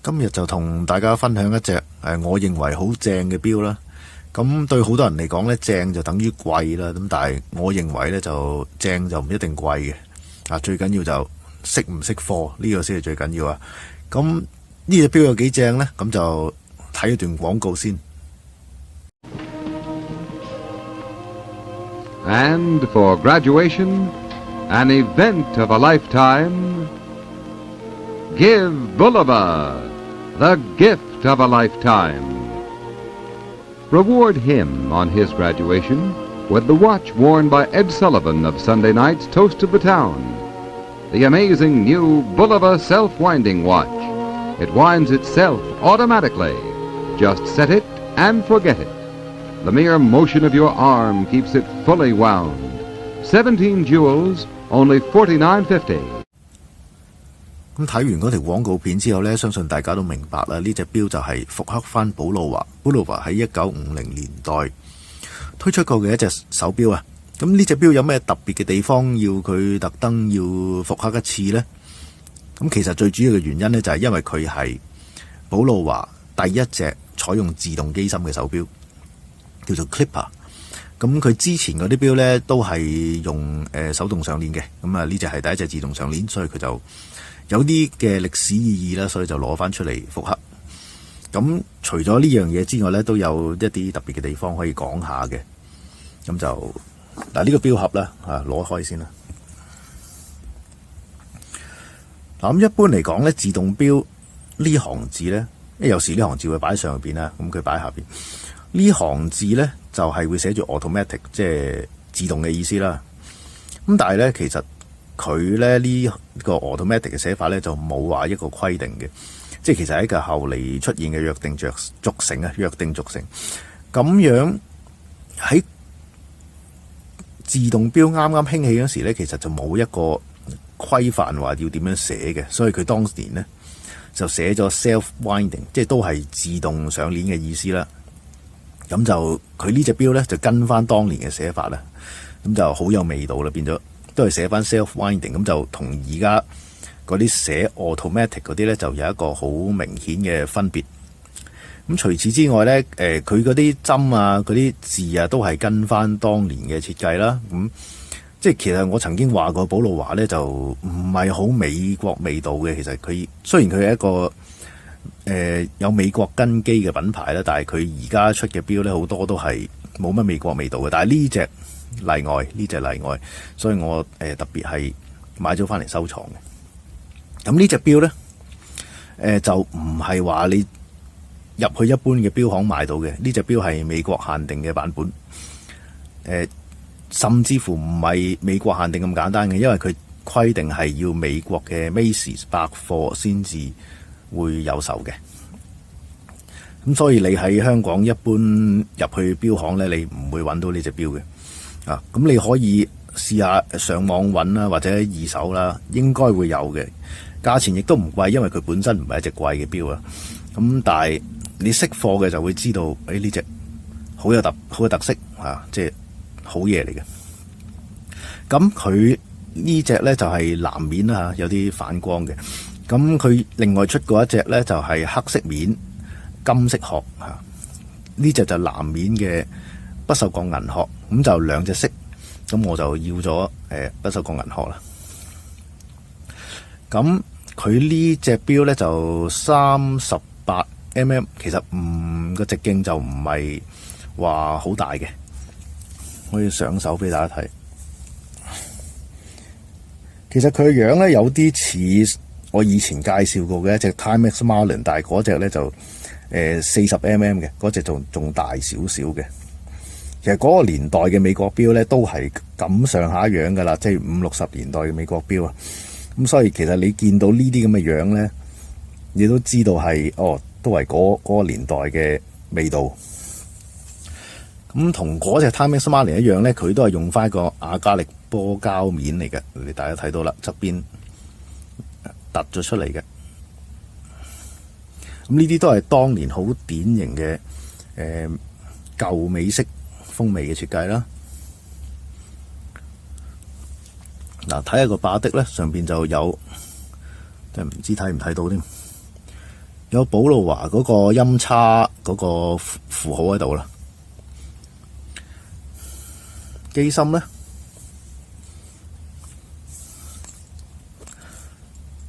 今日就同大家分享一隻我認為好正嘅錶啦。咁對好多人嚟講呢，正就等於貴啦。咁但係我認為呢，就正就唔一定貴嘅。最緊要就識唔識貨，呢個先係最緊要啊。咁呢隻錶有幾正呢？咁就睇一段廣告先。And for graduation, an event of a lifetime, give Bulova the gift of a lifetime. Reward him on his graduation with the watch worn by Ed Sullivan of Sunday night's Toast of the Town, the amazing new Bulova self-winding watch. It winds itself automatically. Just set it and forget it. The mere motion of your arm keeps it fully wound. 17 jewels, only $49.50. 咁睇完嗰條廣告片之後呢，相信大家都明白啦。呢隻錶就係復刻翻寶路華。寶路華喺1950年代推出過嘅一隻手錶啊。咁呢隻錶有咩特別嘅地方要佢特登要復刻一次呢？咁其實最主要嘅原因呢，就係因為佢係寶路華第一隻採用自動機芯嘅手錶，叫做 Clipper。咁佢之前嗰啲錶呢，都係用手動上鏈嘅。咁呢隻係第一隻自動上鏈，所以佢就有啲嘅歷史意義啦，所以就攞翻出嚟復刻。咁除咗呢樣嘢之外呢，都有一啲特別嘅地方可以講下嘅。咁就呢個錶盒啦，攞開先啦。咁一般嚟講呢，自動錶呢行字呢，因為有時呢行字會擺喺上邊啦，咁佢擺喺下邊。呢行字呢，就係會寫住 automatic， 即係自動嘅意思啦。咁但係呢，其實佢咧呢個 automatic 嘅寫法咧就冇話一個規定嘅，即係其實係一個後嚟出現嘅約定俗成啊，約定俗成咁樣。喺自動錶啱啱興起嗰時咧，其實就冇一個規範話要點樣寫嘅，所以佢當年咧就寫咗 self-winding， 即係都係自動上鏈嘅意思啦。咁就佢呢隻錶咧就跟翻當年嘅寫法啦，咁就好有味道啦，變咗。都係寫翻 self-winding， 咁就同而家嗰啲寫 automatic 嗰啲咧就有一個好明顯嘅分別。咁除此之外咧，佢嗰啲針啊、嗰啲字啊，都係跟翻當年嘅設計啦。咁即係其實我曾經話過，寶路華咧就唔係好美國味道嘅。其實佢雖然佢係一個有美國根基嘅品牌啦，但係佢而家出嘅錶咧好多都係冇乜美國味道嘅。但係呢隻例外，呢隻例外，所以我特別係買咗翻嚟收藏嘅。咁呢隻錶呢，就唔係話你入去一般嘅錶行買到嘅，呢隻錶係美國限定嘅版本。甚至乎唔係美國限定咁簡單嘅，因為佢規定係要美國嘅 Macy's 百貨先至會有售嘅。咁所以你喺香港一般入去錶行呢，你唔會揾到呢隻錶嘅。咁你可以試下上網揾啦，或者二手啦，應該會有嘅。價錢亦都唔貴，因為佢本身唔係一隻貴嘅錶啊。咁但係你識貨嘅就會知道，呢隻好有特色即係好嘢嚟嘅。咁佢呢隻呢，就係藍面啦，有啲反光嘅。咁佢另外出過一隻呢，就係黑色面金色殼呢隻就藍面嘅不鏽鋼銀殼。咁就兩隻色，咁我就要咗不鏽鋼銀殼啦。咁佢呢隻錶呢，就38mm，其實個直徑就唔係話好大嘅，可以上手俾大家睇。其實佢嘅樣呢，有啲似我以前介紹過嘅一隻 Timex Marlin， 但係嗰隻呢就40mm嘅，嗰隻仲大少少嘅。其實嗰個年代嘅美國錶咧都係咁上下樣噶啦，即係50、60年代嘅美國錶啊。咁所以其實你見到呢啲咁嘅樣咧，你都知道係都係嗰個年代嘅味道。咁同嗰隻 Timex Marlin 一樣咧，佢都係用翻個亞加力玻膠面嚟嘅，你大家睇到啦，側邊凸咗出嚟嘅。咁呢啲都係當年好典型嘅舊美式風味嘅設計啦。嗱，睇下個把的咧，上邊就有，即係唔知睇唔睇到添，有寶路華嗰個音叉嗰個符號喺度啦。機芯咧，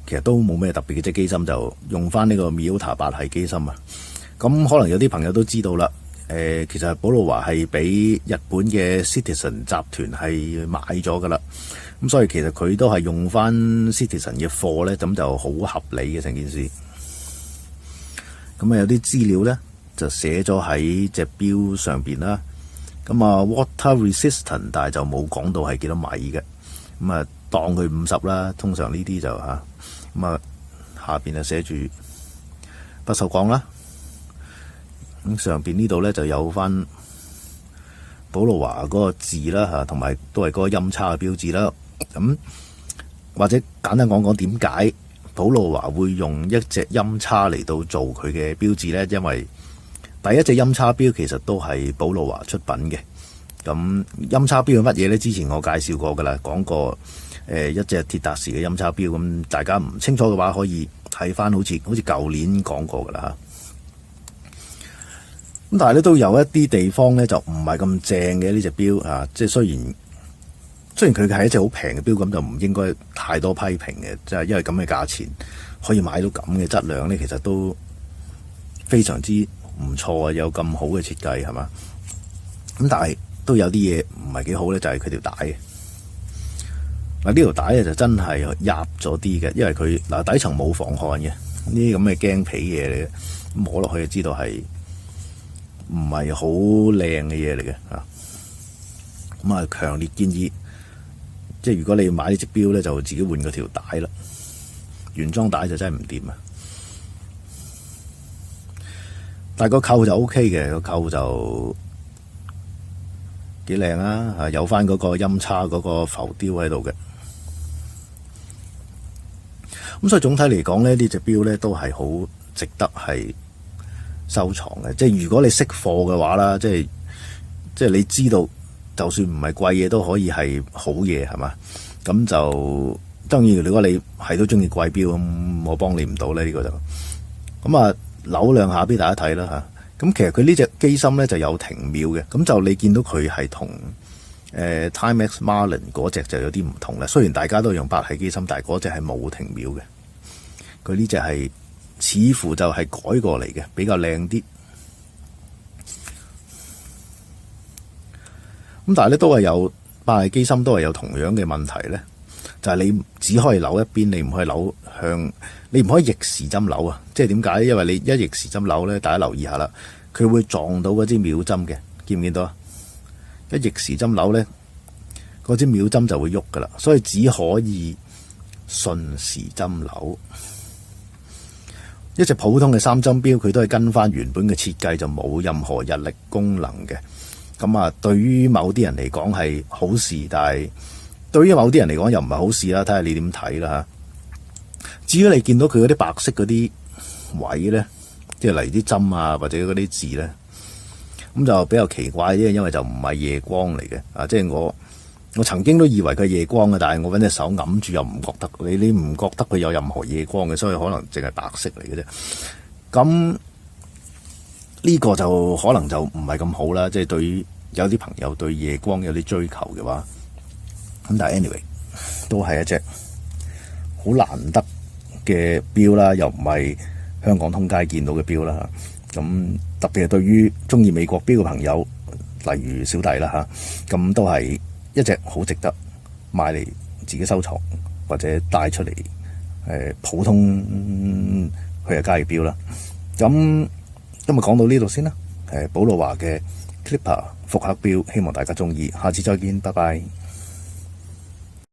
其實都冇咩特別嘅，即係機芯就用翻呢個 Miyota 8系機芯啊。咁可能有啲朋友都知道啦。其實寶路華係俾日本嘅 Citizen 集團係買咗噶啦。咁所以其實佢都係用翻 Citizen 嘅貨咧，咁就好合理嘅成件事。咁啊有啲資料咧就寫咗喺隻錶上邊啦。咁啊 water resistant， 但係就冇講到係幾多米嘅。咁啊當佢50啦，通常呢啲就嚇。咁啊下邊就寫住不鏽鋼啦。咁上邊呢度咧就有翻寶路華嗰個字啦嚇，同埋都係嗰個音叉嘅標誌啦。咁或者簡單講講點解寶路華會用一隻音叉嚟到做佢嘅標誌咧？因為第一隻音叉錶其實都係寶路華出品嘅。咁音叉錶係乜嘢咧？之前我介紹過噶啦，講過一隻鐵達時嘅音叉錶。咁大家唔清楚嘅話，可以睇翻好似舊年講過噶啦嚇。咁但係咧都有一啲地方咧就唔係咁正嘅呢隻錶啊，即係雖然佢係一隻好平嘅錶，咁就唔應該太多批評嘅，即係因為咁嘅價錢可以買到咁嘅質量咧，其實都非常之唔錯啊！有咁好嘅設計係嘛？咁但係都有啲嘢唔係幾好咧，就係佢條帶嘅。嗱呢條帶咧就真係入咗啲嘅，因為佢嗱底層冇防汗嘅，呢啲咁嘅驚皮嘢嚟嘅，摸落去就知道係唔係好靚嘅嘢嚟嘅嚇。咁啊，強烈建議，即係如果你買呢隻錶咧，就自己換嗰條帶啦。原裝帶就真係唔掂啊！但係個扣就 OK 嘅，個扣就幾靚啊！有翻嗰個音叉嗰個浮雕喺度嘅。咁所以總體嚟講咧，呢隻錶咧都係好值得係收藏嘅。即係如果你識貨嘅話啦，即係你知道，就算唔係貴嘢都可以係好嘢係嘛？咁就當然，如果你係都中意貴錶，咁我幫你唔到咧，呢個就咁啊。扭兩下俾大家睇啦嚇，咁其實佢呢隻機芯咧就有停秒嘅，咁就你見到佢係同Timex Marlin 嗰隻就有啲唔同啦。雖然大家都用8系機芯，但係嗰隻係冇停秒嘅。佢呢隻係似乎就係改過嚟嘅，比較靚啲。咁但係咧都係有8系機芯都係有同樣嘅問題咧，就係你只可以扭一邊，你唔可以扭向。你唔可以逆時針扭啊！即係點解？因為你一逆時針扭咧，大家留意下啦，佢會撞到嗰支秒針嘅，見唔見到啊？一逆時針扭咧，嗰支秒針就會喐噶啦，所以只可以順時針扭。一隻普通嘅3針錶，佢都係跟翻原本嘅設計，就冇任何日曆功能嘅。咁啊，對於某啲人嚟講係好事，但係對於某啲人嚟講又唔係好事啦。睇下你點睇啦嚇。至於你見到佢嗰啲白色嗰啲位咧，即係例如啲針啊，或者嗰啲字咧，咁就比較奇怪啫。因為就唔係夜光嚟嘅啊，即係我曾經都以為佢係夜光嘅，但係我揾隻手揞住又唔覺得，你唔覺得佢有任何夜光嘅，所以可能淨係白色嚟嘅啫。咁呢個就可能就唔係咁好啦。即係對於有啲朋友對夜光有啲追求嘅話，咁但係 anyway 都係一隻好難得嘅錶啦，又唔係香港通街見到嘅錶啦。咁特別係對於中意美國錶嘅朋友，例如小弟啦嚇，咁都係一隻好值得買嚟自己收藏或者帶出嚟普通去下街嘅錶啦。咁今日講到呢度先啦。寶路華嘅 Clipper 復刻錶，希望大家中意，下次再見，拜拜。